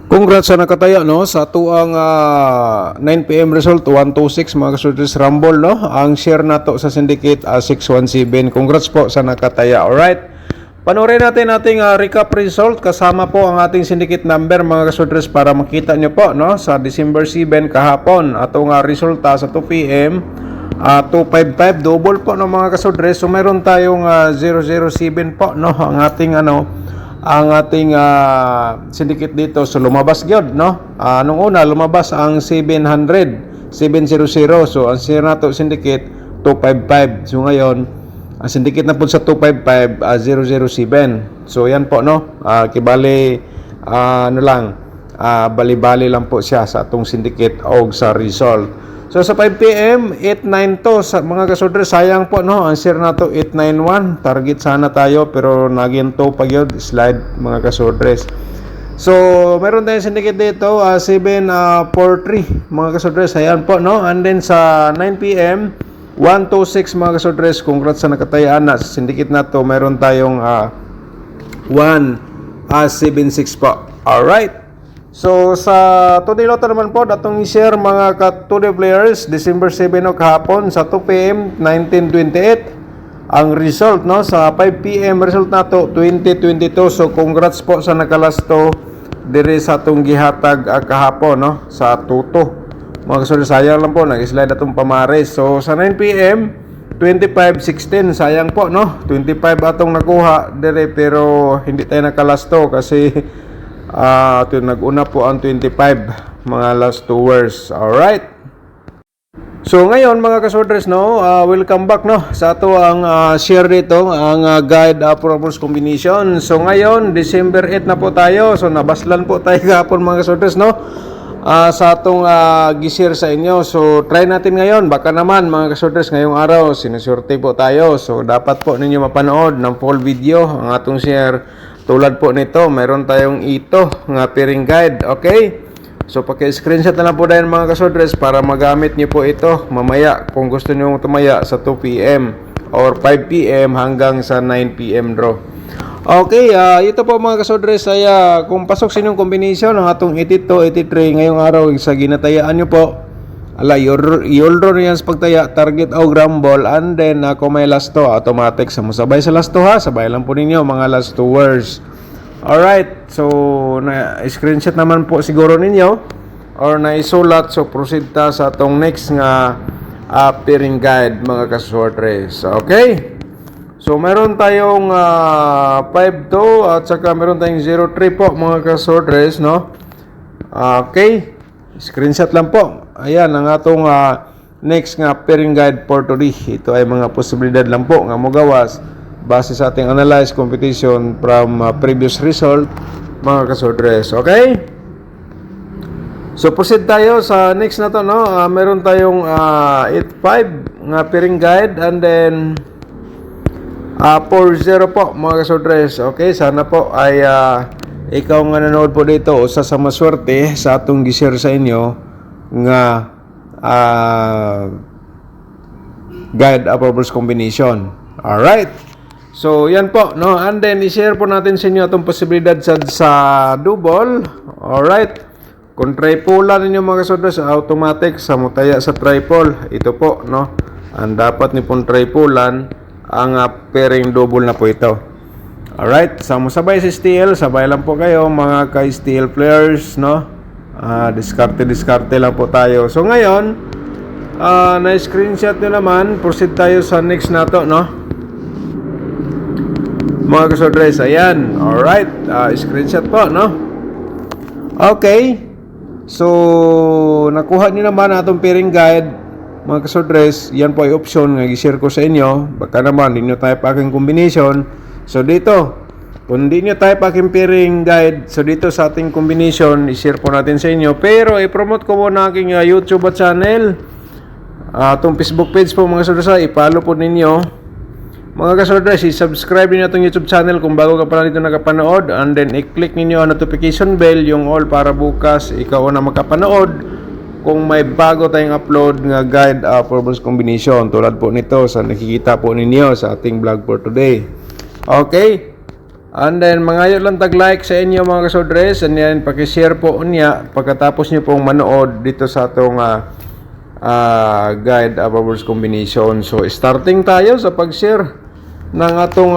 Congrats sa nakataya no sa tuang 9 PM result 126 mga kasultres Rumble no. Ang share nato sa syndicate 617. Congrats po sa nakataya. Alright. Panoorin natin ating recap result kasama po ang ating syndicate number mga kasultres para makita nyo po no sa December 7 kahapon atong resulta sa 2 PM 255 double po no mga kasultres. So meron tayong 007 po no ang ating syndicate dito. So lumabas gyud no. Nung una lumabas ang 700 700. So ang share nato syndicate 255. So ngayon ang syndicate na po sa 255 007. So yan po no. Kibali bali-bali lang po siya sa atong syndicate og sa result. So sa 5 PM 892 sa mga kasultres sayang po no ang share nato 891 target sana tayo pero naginto pa gyud slide mga kasultres. So meron tayong syndicate dito 743 mga kasultres ayan po no. And then sa 9 PM 126 mga kasultres. Congrats sa nakatayaan na sa syndicate nato. Meron tayong 176 po. Alright. So sa today lotto naman po datong i-share mga ka-today players December 7 o kahapon sa 2 PM 1928 ang result no sa 5 PM result nato 2022. So congrats po sa nakalasto dire sa atong gihatag kahapon no sa tuto. Mga kasultres sayang lang po nag-slide atong pamares. So sa 9 PM 2516 sayang po no 25 atong nakuha dire pero hindi tayo nakalasto kasi ito nag-una po ang 25 mga last 2 hours. Alright. So ngayon mga kasultres no, welcome back no sa ato ang share dito ang guide proposed combination. So ngayon December 8 na po tayo. So nabaslan po tayo kahapon mga kasultres no. Sa atong gi-share sa inyo. So try natin ngayon. Baka naman mga kasultres ngayong araw sinusurte po tayo. So dapat po ninyo mapanood ng full video ang atong share. Tulad po nito, mayroon tayong ito nga pairing guide, okay? So paki-screenshot na lang po dahil mga kasultres para magamit niyo po ito mamaya kung gusto niyo tumaya sa 2 PM or 5 PM hanggang sa 9 PM draw. Okay, ito po mga kasultres ay kung pasok sa inyong combination ng atong 82, 83 ngayong araw sa ginatayaan niyo po. You'll draw niyan sa pagtaya, target o rumble, and then kung may last to, automatic sa musabay sa last to ha, sabay lang po ninyo mga last 2 words. Alright, so na-screenshot naman po siguro ninyo or na-isulat, so proceed ta sa atong next nga pairing guide mga kasultres. Okay? So meron tayong 5-2 at saka meron tayong 0-3 po mga kasultres, no? Okay? Screenshot lang po. Ayan ang atong next nga pairing guide for today. Ito ay mga posibilidad lang po nga mogawas base sa ating analyze competition from previous result mga kasultres. Okay? So proceed tayo sa next na to no. Meron tayong 8-5 nga pairing guide and then 4-0 po mga kasultres. Okay, sana po ay ikaw nga nanood po dito usa sa maswerte sa atong gi-share sa inyo nga guide approvals combination. Alright. So yan po no, and then i-share po natin sa inyo atong posibilidad sa double. Alright. Kung triple ninyo mga kasultres automatic sa mutaya sa triple. Ito po no. Ang dapat ni pong tripulan ang pairing double na po ito. Alright, sabay sa STL, sabay lang po kayo mga ka-STL players, no? Diskarte lang po tayo. So ngayon, na-screenshot nyo naman, proceed tayo sa next na to, no? Mga kasultres, ayan. Alright, screenshot po, no? Okay. So, nakuha nyo naman atong pairing guide, mga kasultres. Yan po ay option nga i-share ko sa inyo. Baka naman, hindi nyo tayo pa aking combination. So dito, kung di nyo type aking pairing guide, so dito sa ating combination, i-share po natin sa inyo. Pero i-promote ko muna aking YouTube at channel. Itong Facebook page po mga kasultres, i-follow po ninyo. Mga kasultres, i-subscribe ninyo itong YouTube channel kung bago ka pala dito nakapanood. And then i-click ninyo ang notification bell, yung all para bukas ikaw na makapanood kung may bago tayong upload nga guide approvals combination. Tulad po nito sa nakikita po ninyo sa ating vlog for today. Okay? And then, mangayo lang tag-like sa inyo mga kasodres. And then, pakishare po niya pagkatapos nyo pong manood dito sa atong guide Bubbles combination. So, starting tayo sa pag-share ng atong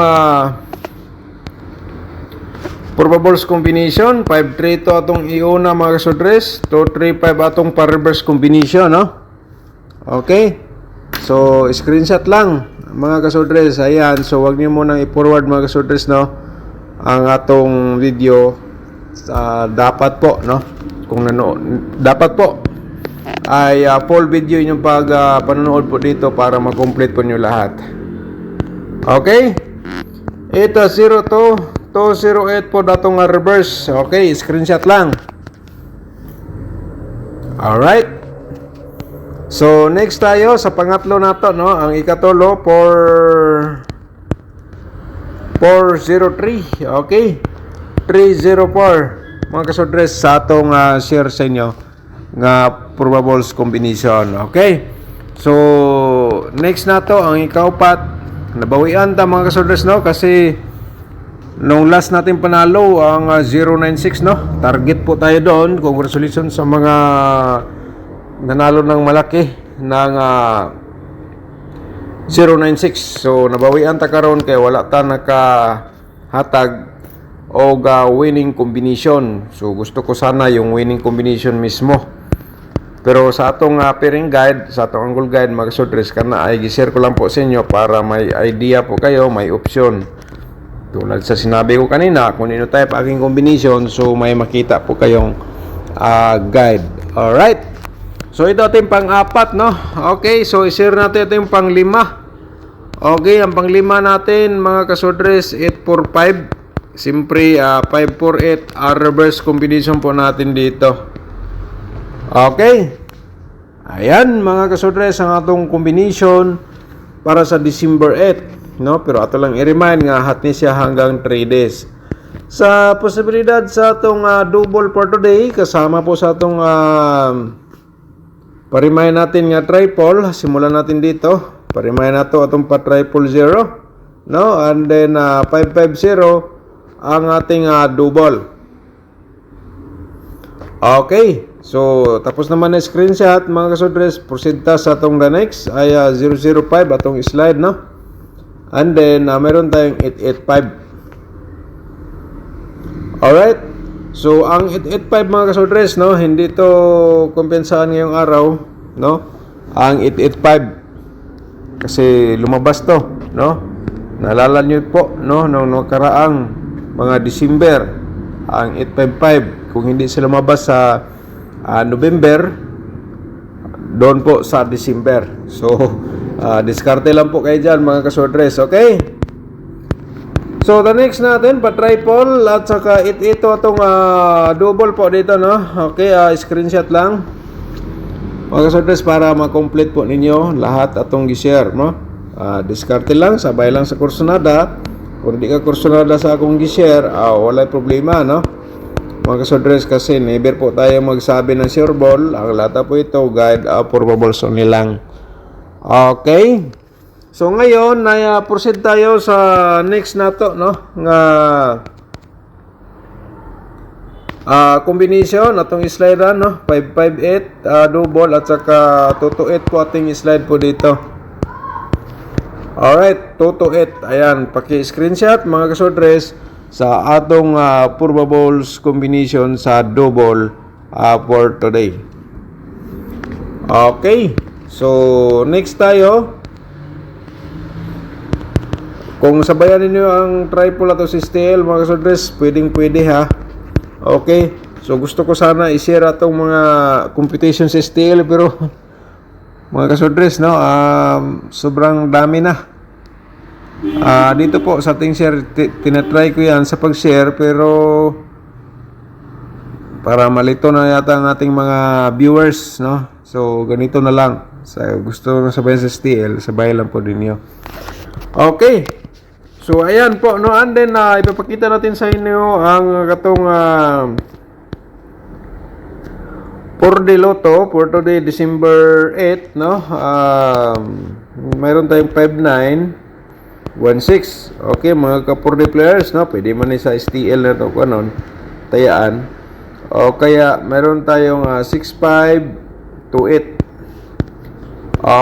Bubbles combination. 5-3 to atong iuna mga kasodres. 2-3-5 atong pa-reverse combination, no? Okay. So, screenshot lang mga kasodres. Ayan. So, wag niyo munang i-forward mga kasodres, no? Ang atong video dapat po, no, kung dapat po ay full video yung panonood po dito para ma-complete po nyo lahat. Okay, ito 02 208 po datong reverse. Okay, screenshot lang. Alright, so next tayo sa pangatlo nato, no, ang ikatulo for 403. Okay, 304 mga kasodres sa atong share sa inyo nga probables combination. Okay, so next na to ang ikaupat. Nabawian ta mga kasodres, no, kasi nung last natin panalo ang 096, no, target po tayo doon. Congratulations sa mga nanalo ng malaki ng 096. So nabawian ta karon kay wala ta nakahatag og winning combination. So gusto ko sana yung winning combination mismo. Pero sa atong pairing guide, sa atong angle guide mga kasodres, kana ay gi-share ko lang po sa inyo para may idea po kayo, may option. Tulad sa sinabi ko kanina, kung ino type aking combination, so may makita po kayong guide. Alright. So ito ating pang-apat, no? Okay, so i-share natin ito yung pang-lima. Okay, ang pang-lima natin mga kasodres, 845. Siyempre, 548 reverse combination po natin dito. Okay. Ayan mga kasodres, ang atong combination para sa December 8, no? Pero ato lang i-remind nga hat ni siya hanggang 3 days. Sa posibilidad sa atong double for today, kasama po sa atong parimahin natin nga triple, simulan natin dito. Parimahin nato atong pa triple 0, no? And then 550 ang ating double. Okay. So tapos naman na screenshot mga kasodres. Proceed ta sa atong the next ay 005 atong slide, no? And then meron tayong 885. Alright. So ang 885 mga kasodres, no, hindi to kumpensahan ngayong araw, no? Ang 885 kasi lumabas to, no? Naalala nyo po, no, nung nakaraang mga December, ang 855, kung hindi sila lumabas sa November, doon po sa December. So, diskarte lang po kayo dyan mga kasodres, okay? So, the next natin, pa-triple at saka ito itong double po dito, no? Okay, screenshot lang mga kasodres para ma-complete po ninyo lahat atong gi-share, no? Diskarte lang, sabay lang sa kursunada. Kung di ka kursunada sa akong gi-share, wala problema, no? Mga kasodres, kasi never po tayo magsabi ng sure ball. Ang lata po ito, guide for bubbles only lang. Okay. So ngayon, proceed tayo sa next na to, no? Nga combination atong slide, no? 558 double at saka 228 po ating slide po dito. Alright, 228. Ayan, paki-screenshot mga kasodres sa atong probables combination sa double for today. Okay. So next tayo. Kung sabayan ninyo ang triple ato si STL mga kasodres, pwedeng-pwede ha. Okay. So gusto ko sana i-share atong mga computation sa STL, pero mga kasodres, no, sobrang dami na. Dito po sa ating share, tinatry ko yan sa pag-share, pero para malito na yata ang ating mga viewers, no. So ganito na lang. So, gusto na sabayan sa STL, sabay lang po ninyo. Okay. So ayan po, no, and then ipapakita natin sa inyo ang katong for the Lotto for today December 8, no. Mayroon tayong 59, 1.6. Okay, mga ka-4D players, no? Pwede man sa STL na to, kanon, tayaan. O kaya, meron tayong 6.5 to 8.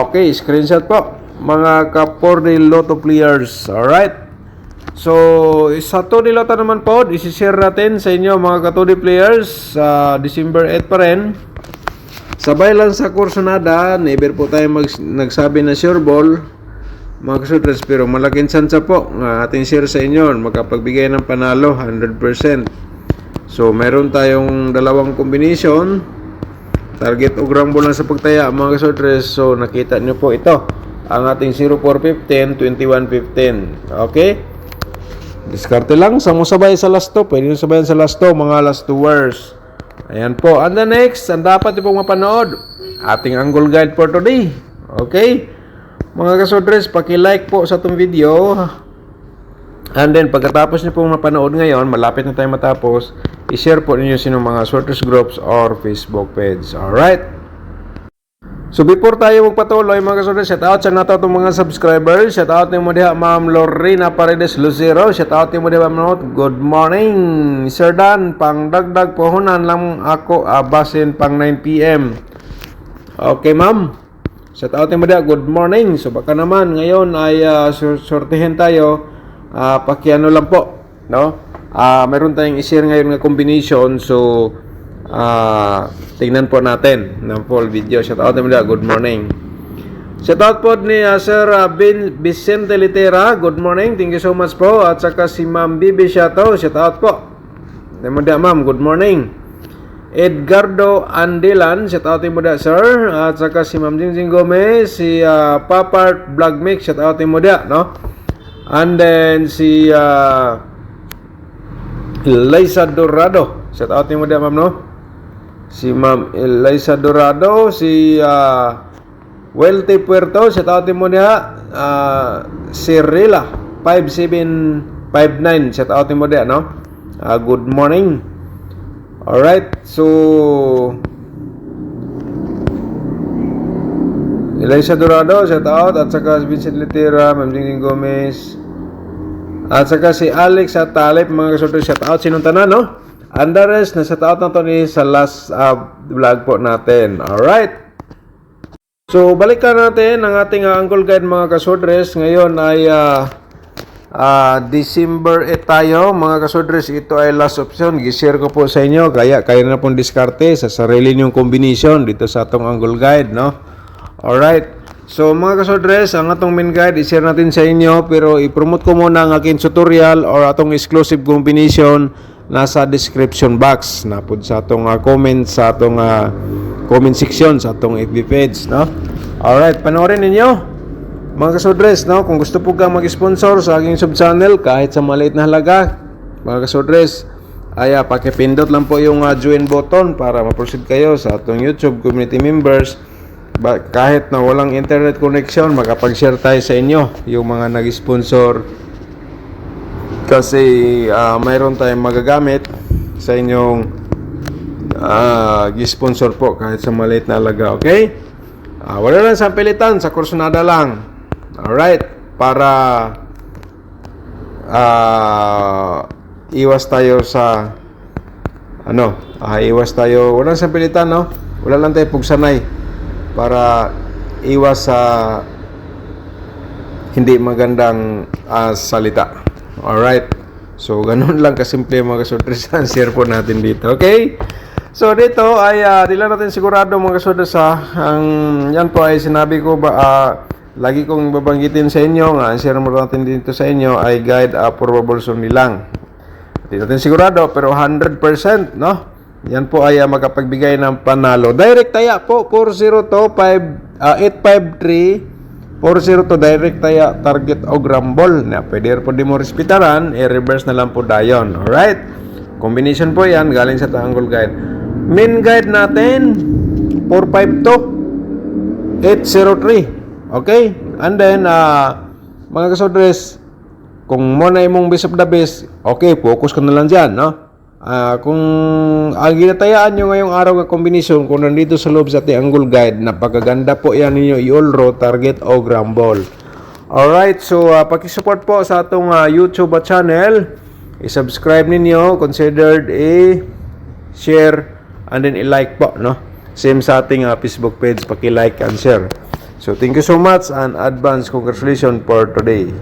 Okay, screenshot po. Mga ka-4D Lotto players. Alright. So, sa 2D Lotto naman po, isi-share natin sa inyo mga ka-2D players sa December 8 pa rin. Sabay lang sa Corsonada, never po tayo nagsabi na sure ball, mga kasudres, pero malaking sansa po nga ating share sa inyo, makapagbigay ng panalo 100%. So, meron tayong dalawang combination, target o grumble lang sa pagtaya, mga kasudres. So, nakita nyo po ito, ang ating 0415, 2115. Okay? Diskarte lang, sa mo sabay sa last 2, pwede nyo sabayan sa last 2, mga last 2 words. Ayan po. And the next, ang dapat nyo pong mapanood, ating angle guide for today. Okay? Mga kasodres, paki-like po sa itong video. And then, pagkatapos nyo pong mapanood ngayon, malapit na tayo matapos, i-share po ninyo sino mga sorters groups or Facebook page. Alright? So, before tayo magpatuloy, mga kasodres, shout out sa nato itong mga subscribers. Shout out nyo mo diha, Ma'am Lorena Paredes Lucero. Shout out nyo mo diha, Ma'am. Good morning, Sir Dan. Pang dagdag pohonan lang ako, basin pang 9 p.m. Okay, Ma'am. Shout out nyo mo diha, good morning. So, baka naman, ngayon ay sortihin tayo. Pakiano lang po, no? Meron tayong i-share ngayon nga combination. So, tingnan po natin ng full video. Shout out naman, good morning. Shout out po ni Sir Vicente Litera. Good morning, thank you so much po. At saka si Ma'am Bibi Shato, shout out po. Naman da, Ma'am, good morning. Edgardo Andilan, shout out mo da, sir. At saka si Ma'am Jingjing Gomez, si Papart Vlog Mix, shout out mo da, no? And then si Eliza Dorado, shout out mo da, Ma'am, no? Si Ma'am Eliza Dorado, si Wealthy Puerto, shout out mo niya, si Rila 5759, shout out mo niya, no? Good morning. Alright, so Eliza Dorado, shout out, at saka si Vincent Litera, Ma'am Jingjing Gomez, at saka si Alex at Talip, mga kasunod, shout out, sinong tanan, no? And the rest, nasa taot na ito ni sa last vlog po natin. Alright. So, balikan natin ang ating angle guide, mga kasodres. Ngayon ay December 8 tayo, mga kasodres. Ito ay last option. I-share ko po sa inyo. Kaya na pong diskarte sa sarili niyong combination dito sa atong angle guide, no? Alright. So, mga kasodres, ang atong main guide, i-share natin sa inyo. Pero i-promote ko muna ang aking tutorial or atong exclusive combination nasa description box na po sa atong comment sa atong comment section sa atong FB page, no? Alright, panoorin ninyo mga kasodres, no? Kung gusto po kang mag-sponsor sa aking sub-channel kahit sa maliit na halaga, mga kasodres, ay pakipindot lang po yung join button para ma-proceed kayo sa atong YouTube community members. Kahit na walang internet connection, makapag-share tayo sa inyo yung mga nag-sponsor. Kasi mayroon tayong magagamit sa inyong sponsor po kahit sa maliit na halaga, okay? Wala lang sa pilitan, sa Corsonada lang. Alright, para iwas tayo sa iwas tayo, wala lang sa pilitan, no? Wala lang tayo pugsanay para iwas sa hindi magandang salita. Alright. So, ganun lang kasimple, mga kasudres. Share po natin dito. Okay? So, dito ay di lang natin sigurado, mga kasudres, yan po ay sinabi ko lagi kong babanggitin sa inyo nga, share mo natin dito sa inyo ay guide probable only lang. Di natin sigurado, pero 100%, no? Yan po ay makapagbigay ng panalo. Direct taya po, 853 40 to direct taya target o grumble na pwede po di mo respetaran, i-reverse na lang po dayon. Alright, combination po yan galing sa angle guide. Main guide natin 452 803. Okay, and then mga kasodres, kung mo na imong best of the best, okay, focus ka na lang dyan, no? Kung ang ginatayaan nyo ngayong araw ng combination, kung nandito sa loob sa ating angle guide, napakaganda po yan ninyo i-all row, target o grumble. Alright, so paki-support po sa atong YouTube channel. I-subscribe ninyo, considered share and then i-like po, no? Same sa ating Facebook page, paki-like and share. So thank you so much and advance congratulations for today.